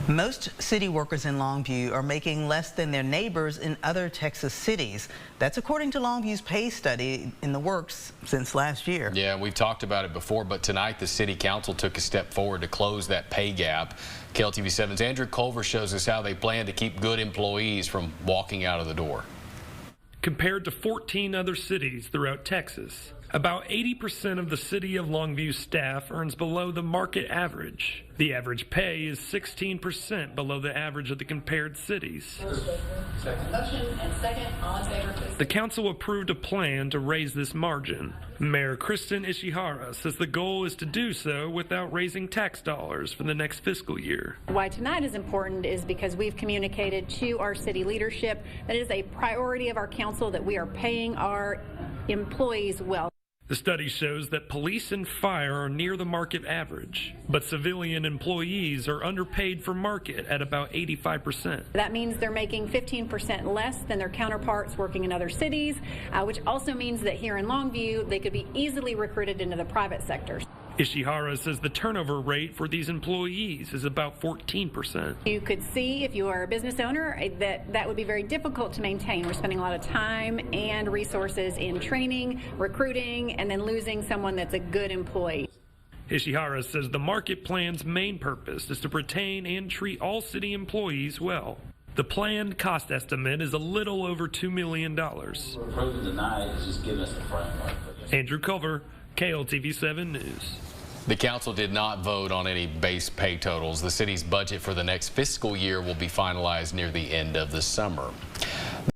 Most city workers in Longview are making less than their neighbors in other Texas cities. That's according to Longview's pay study in the works since last year. Yeah, we've talked about it before, but tonight the city council took a step forward to close that pay gap. KLTV7's Andrew Culver shows us how they plan to keep good employees from walking out of the door. Compared to 14 other cities throughout Texas, about 80% of the city of Longview staff earns below the market average. The average pay is 16% below the average of the compared cities. Motion and second, all in favor, please. The council approved a plan to raise this margin. Mayor Kristen Ishihara says the goal is to do so without raising tax dollars for the next fiscal year. Why tonight is important is because we've communicated to our city leadership that it is a priority of our council that we are paying our employees well. The study shows that police and fire are near the market average, but civilian employees are underpaid for market at about 85%. That means they're making 15% less than their counterparts working in other cities, which also means that here in Longview, they could be easily recruited into the private sector. Ishihara says the turnover rate for these employees is about 14%. You could see, if you are a business owner, that would be very difficult to maintain. We're spending a lot of time and resources in training, recruiting, and then losing someone that's a good employee. Ishihara says the market plan's main purpose is to retain and treat all city employees well. The planned cost estimate is a little over $2 million. We're approving tonight is just giving us the framework. Andrew Culver, KLTV7 News. The council did not vote on any base pay totals. The city's budget for the next fiscal year will be finalized near the end of the summer.